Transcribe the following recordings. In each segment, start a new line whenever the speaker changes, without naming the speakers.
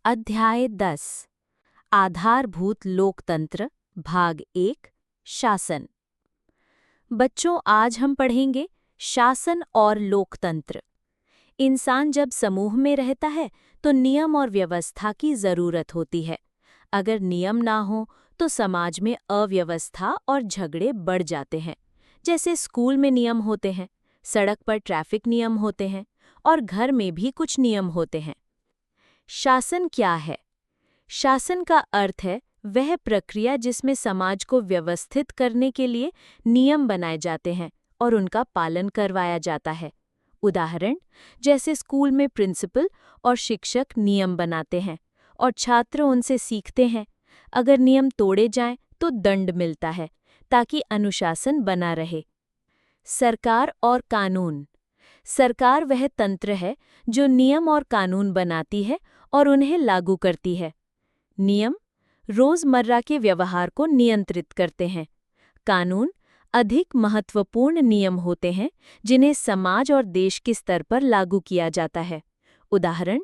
अध्याय 10 आधारभूत लोकतंत्र भाग 1 शासन। बच्चों, आज हम पढ़ेंगे शासन और लोकतंत्र। इंसान जब समूह में रहता है तो नियम और व्यवस्था की जरूरत होती है। अगर नियम ना हो तो समाज में अव्यवस्था और झगड़े बढ़ जाते हैं। जैसे स्कूल में नियम होते हैं, सड़क पर ट्रैफिक नियम होते हैं और घर में भी कुछ नियम होते हैं। शासन क्या है? शासन का अर्थ है वह प्रक्रिया जिसमें समाज को व्यवस्थित करने के लिए नियम बनाए जाते हैं और उनका पालन करवाया जाता है। उदाहरण, जैसे स्कूल में प्रिंसिपल और शिक्षक नियम बनाते हैं और छात्र उनसे सीखते हैं। अगर नियम तोड़े जाएं तो दंड मिलता है ताकि अनुशासन बना रहे। सरकार और कानून। सरकार वह तंत्र है जो नियम और कानून बनाती है और उन्हें लागू करती है। नियम रोजमर्रा के व्यवहार को नियंत्रित करते हैं। कानून अधिक महत्वपूर्ण नियम होते हैं जिन्हें समाज और देश के स्तर पर लागू किया जाता है। उदाहरण,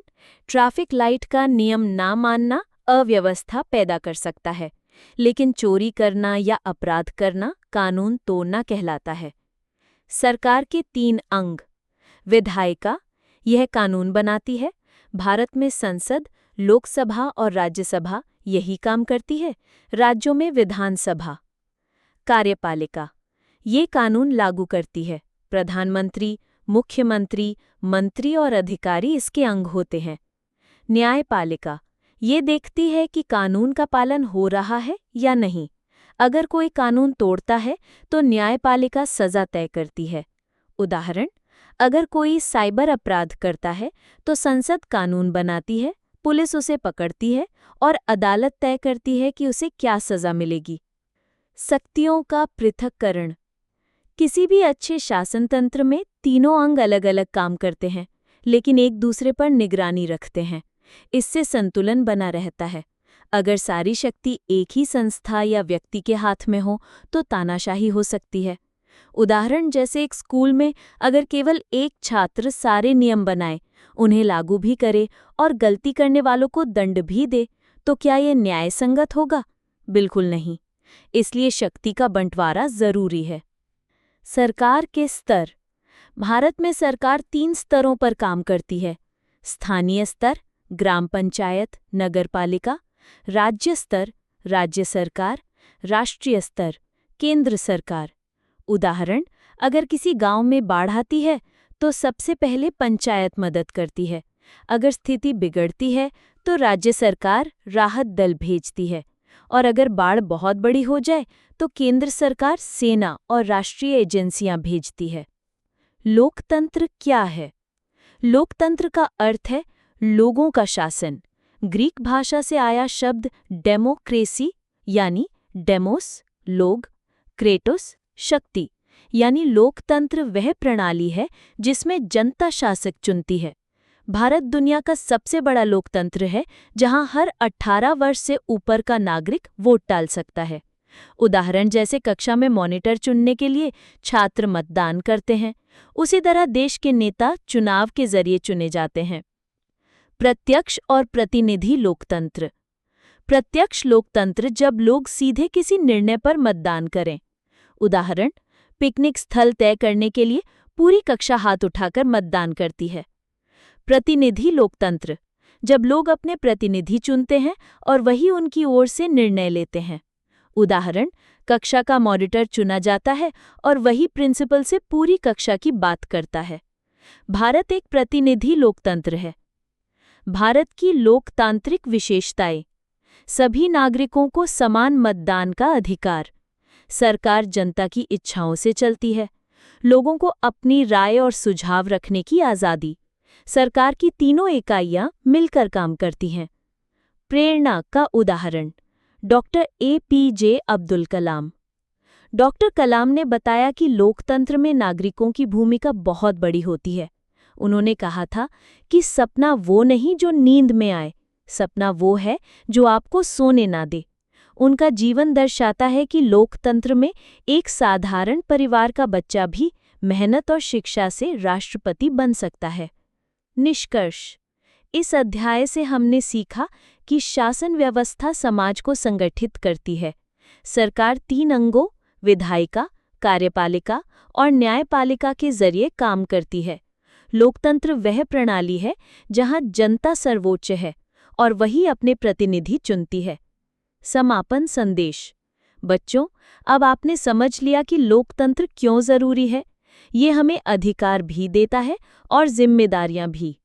ट्रैफिक लाइट का नियम ना मानना अव्यवस्था पैदा कर सकता है, लेकिन चोरी करना या अपराध करना कानून तोड़ना कहलाता है। सरकार के 3 अंग। विधायिका, यह कानून बनाती है। भारत में संसद, लोकसभा और राज्यसभा यही काम करती है। राज्यों में विधानसभा। कार्यपालिका, ये कानून लागू करती है। प्रधानमंत्री, मुख्यमंत्री, मंत्री और अधिकारी इसके अंग होते हैं। न्यायपालिका, ये देखती है कि कानून का पालन हो रहा है या नहीं। अगर कोई कानून तोड़ता है तो न्यायपालिका सजा तय करती है। उदाहरण, अगर कोई साइबर अपराध करता है तो संसद कानून बनाती है, पुलिस उसे पकड़ती है और अदालत तय करती है कि उसे क्या सजा मिलेगी। शक्तियों का पृथक्करण। किसी भी अच्छे शासन तंत्र में तीनों अंग अलग अलग काम करते हैं, लेकिन एक दूसरे पर निगरानी रखते हैं। इससे संतुलन बना रहता है। अगर सारी शक्ति एक ही संस्था या व्यक्ति के हाथ में हो तो तानाशाही हो सकती है। उदाहरण, जैसे एक स्कूल में अगर केवल एक छात्र सारे नियम बनाए, उन्हें लागू भी करे और गलती करने वालों को दंड भी दे, तो क्या ये न्याय संगत होगा? बिल्कुल नहीं। इसलिए शक्ति का बंटवारा जरूरी है। सरकार के स्तर। भारत में सरकार 3 स्तरों पर काम करती है। स्थानीय स्तर, ग्राम पंचायत, नगरपालिका। राज्य स्तर, राज्य सरकार। राष्ट्रीय स्तर, केंद्र सरकार। उदाहरण, अगर किसी गांव में बाढ़ आती है तो सबसे पहले पंचायत मदद करती है। अगर स्थिति बिगड़ती है तो राज्य सरकार राहत दल भेजती है और अगर बाढ़ बहुत बड़ी हो जाए तो केंद्र सरकार सेना और राष्ट्रीय एजेंसियां भेजती है। लोकतंत्र क्या है? लोकतंत्र का अर्थ है लोगों का शासन। ग्रीक भाषा से आया शब्द डेमोक्रेसी यानी डेमोस लोग, क्रेटोस शक्ति, यानी लोकतंत्र वह प्रणाली है जिसमें जनता शासक चुनती है। भारत दुनिया का सबसे बड़ा लोकतंत्र है जहां हर 18 वर्ष से ऊपर का नागरिक वोट डाल सकता है। उदाहरण, जैसे कक्षा में मॉनिटर चुनने के लिए छात्र मतदान करते हैं, उसी तरह देश के नेता चुनाव के जरिए चुने जाते हैं। प्रत्यक्ष और प्रतिनिधि लोकतंत्र। प्रत्यक्ष लोकतंत्र जब लोग सीधे किसी निर्णय पर मतदान करें। उदाहरण, पिकनिक स्थल तय करने के लिए पूरी कक्षा हाथ उठाकर मतदान करती है। प्रतिनिधि लोकतंत्र, जब लोग अपने प्रतिनिधि चुनते हैं और वही उनकी ओर से निर्णय लेते हैं। उदाहरण, कक्षा का मॉनिटर चुना जाता है और वही प्रिंसिपल से पूरी कक्षा की बात करता है। भारत एक प्रतिनिधि लोकतंत्र है। भारत की लोकतांत्रिक विशेषताएं। सभी नागरिकों को समान मतदान का अधिकार। सरकार जनता की इच्छाओं से चलती है। लोगों को अपनी राय और सुझाव रखने की आज़ादी। सरकार की तीनों इकाइयां मिलकर काम करती हैं। प्रेरणा का उदाहरण, doctor APJ Abdul Kalam. Doctor कलाम ने बताया कि लोकतंत्र में नागरिकों की भूमिका बहुत बड़ी होती है। उन्होंने कहा था कि सपना वो नहीं जो नींद में आए, सपना वो है जो आपको सोने ना दे। उनका जीवन दर्शाता है कि लोकतंत्र में एक साधारण परिवार का बच्चा भी मेहनत और शिक्षा से राष्ट्रपति बन सकता है। निष्कर्ष, इस अध्याय से हमने सीखा कि शासन व्यवस्था समाज को संगठित करती है। सरकार 3 अंगों विधायिका, कार्यपालिका और न्यायपालिका के जरिए काम करती है। लोकतंत्र वह प्रणाली है जहां जनता सर्वोच्च है और वही अपने प्रतिनिधि चुनती है। समापन संदेश। बच्चों, अब आपने समझ लिया कि लोकतंत्र क्यों जरूरी है। ये हमें अधिकार भी देता है और जिम्मेदारियां भी।